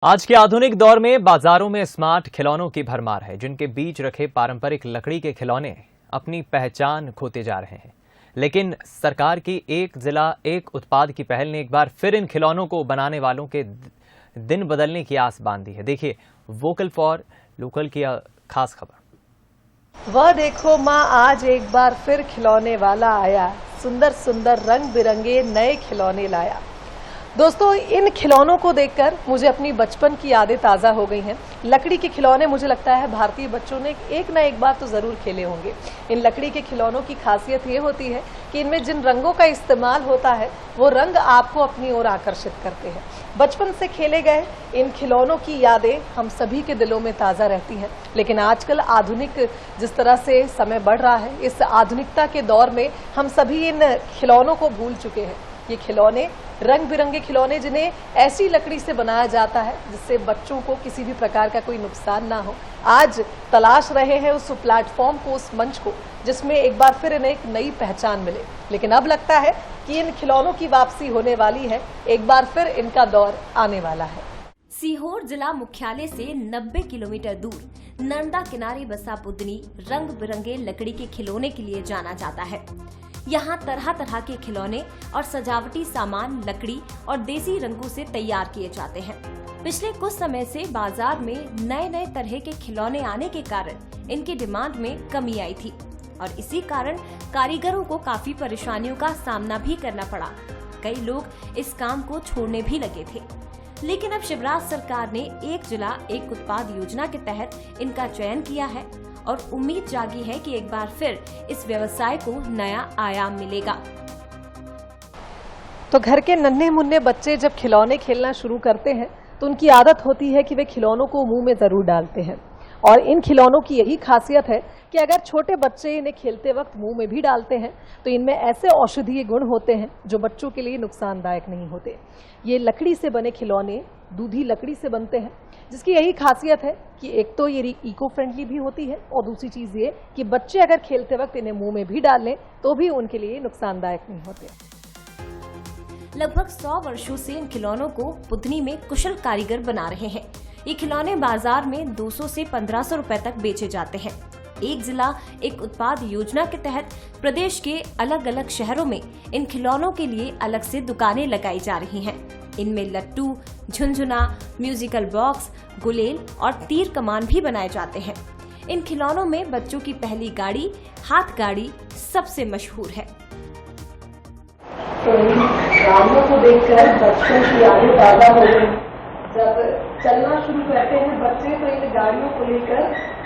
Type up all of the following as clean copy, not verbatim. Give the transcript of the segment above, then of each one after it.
आज के आधुनिक दौर में बाजारों में स्मार्ट खिलौनों की भरमार है, जिनके बीच रखे पारंपरिक लकड़ी के खिलौने अपनी पहचान खोते जा रहे हैं। लेकिन सरकार की एक जिला एक उत्पाद की पहल ने एक बार फिर इन खिलौनों को बनाने वालों के दिन बदलने की आस बांध दी है। देखिए वोकल फॉर लोकल की खास खबर। वह देखो माँ, आज एक बार फिर खिलौने वाला आया, सुंदर सुंदर रंग बिरंगे नए खिलौने लाया। दोस्तों, इन खिलौनों को देखकर मुझे अपनी बचपन की यादें ताज़ा हो गई हैं। लकड़ी के खिलौने मुझे लगता है भारतीय बच्चों ने एक ना एक बार तो ज़रूर खेले होंगे। इन लकड़ी के खिलौनों की खासियत ये होती है कि इनमें जिन रंगों का इस्तेमाल होता है वो रंग आपको अपनी ओर आकर्षित करते हैं। बचपन से खेले गए इन खिलौनों की यादें हम सभी के दिलों में ताज़ा रहती हैं। लेकिन आजकल आधुनिक जिस तरह से समय बढ़ रहा है, इस आधुनिकता के दौर में हम सभी इन खिलौनों को भूल चुके हैं। ये खिलौने रंग बिरंगे खिलौने, जिन्हें ऐसी लकड़ी से बनाया जाता है जिससे बच्चों को किसी भी प्रकार का कोई नुकसान ना हो, आज तलाश रहे हैं उस प्लेटफॉर्म को, उस मंच को, जिसमें एक बार फिर इन्हें एक नई पहचान मिले। लेकिन अब लगता है कि इन खिलौनों की वापसी होने वाली है, एक बार फिर इनका दौर आने वाला है। सीहोर जिला मुख्यालय से 90 किलोमीटर दूर नर्मदा किनारे बसा बुदनी रंग बिरंगे लकड़ी के खिलौने के लिए जाना जाता है। यहाँ तरह तरह के खिलौने और सजावटी सामान लकड़ी और देसी रंगों से तैयार किए जाते हैं। पिछले कुछ समय से बाजार में नए नए तरह के खिलौने आने के कारण इनकी डिमांड में कमी आई थी और इसी कारण कारीगरों को काफी परेशानियों का सामना भी करना पड़ा। कई लोग इस काम को छोड़ने भी लगे थे। लेकिन अब शिवराज सरकार ने एक जिला एक उत्पाद योजना के तहत इनका चयन किया है और उम्मीद जागी है कि एक बार फिर इस व्यवसाय को नया आयाम मिलेगा। तो घर के नन्हे मुन्ने बच्चे जब खिलौने खेलना शुरू करते हैं तो उनकी आदत होती है कि वे खिलौनों को मुंह में जरूर डालते हैं। और इन खिलौनों की यही खासियत है कि अगर छोटे बच्चे इन्हें खेलते वक्त मुंह में भी डालते हैं तो इनमें ऐसे औषधीय गुण होते हैं जो बच्चों के लिए नुकसानदायक नहीं होते। ये लकड़ी से बने खिलौने दूधी लकड़ी से बनते हैं, जिसकी यही खासियत है कि एक तो ये इको फ्रेंडली भी होती है और दूसरी चीज ये कि बच्चे अगर खेलते वक्त इन्हें मुंह में भी डाल लें तो भी उनके लिए नुकसानदायक नहीं होते। लगभग 100 वर्षों से इन खिलौनों को बुदनी में कुशल कारीगर बना रहे हैं। ये खिलौने बाजार में 200 से 1500 रुपए तक बेचे जाते हैं। एक जिला एक उत्पाद योजना के तहत प्रदेश के अलग अलग शहरों में इन खिलौनों के लिए अलग से दुकानें लगाई जा रही हैं। इनमें लट्टू, झुनझुना, म्यूजिकल बॉक्स, गुलेल और तीर कमान भी बनाए जाते हैं। इन खिलौनों में बच्चों की पहली गाड़ी, हाथ गाड़ी सबसे मशहूर है। तो इन गाड़ियों को देखकर बच्चों की यादें ताज़ा हो गई। जब चलना शुरू करते हैं बच्चे तो इन गाड़ियों को लेकर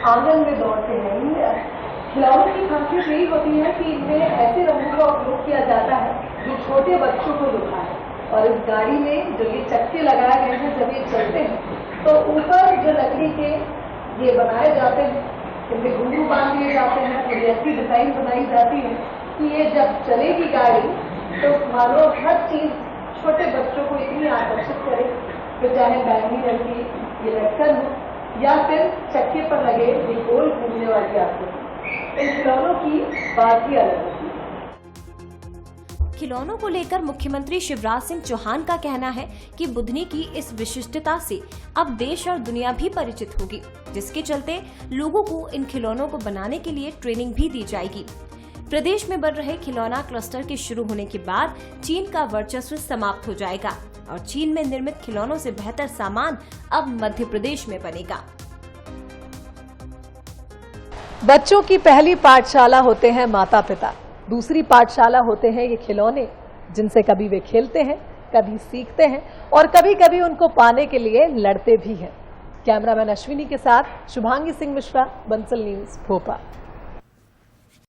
आंगन में दौड़ते हैं। इन खिलौनों की खासियत यही होती है कि इनमें ऐसे रंगों का उपयोग किया जाता है जो छोटे बच्चों को लुभाए। और इस गाड़ी में जो ये चक्के लगाए गए हैं, जब ये चलते हैं तो ऊपर जो लकड़ी के ये बनाए जाते हैं, इनमें घुंघरू बांध दिए जाते हैं और ऐसी डिजाइन बनाई जाती है कि ये जब चलेगी गाड़ी तो मानो हर चीज छोटे बच्चों को इतनी आकर्षित करे, फिर चाहे बैंगनी रंग की ये लटकन हो या फिर चक्के पर लगे ये गोल घूमने वाली आकृति। इन खिलौनों की बात ही अलग होती है। खिलौनों को लेकर मुख्यमंत्री शिवराज सिंह चौहान का कहना है कि बुदनी की इस विशिष्टता से अब देश और दुनिया भी परिचित होगी, जिसके चलते लोगों को इन खिलौनों को बनाने के लिए ट्रेनिंग भी दी जाएगी। प्रदेश में बन रहे खिलौना क्लस्टर के शुरू होने के बाद चीन का वर्चस्व समाप्त हो जाएगा और चीन में निर्मित खिलौनों से बेहतर सामान अब मध्य प्रदेश में बनेगा। बच्चों की पहली पाठशाला होते हैं माता पिता, दूसरी पाठशाला होते हैं ये खिलौने, जिनसे कभी वे खेलते हैं, कभी सीखते हैं और कभी कभी उनको पाने के लिए लड़ते भी हैं। कैमरामैन अश्विनी के साथ शुभांगी सिंह मिश्रा, बंसल न्यूज, भोपाल।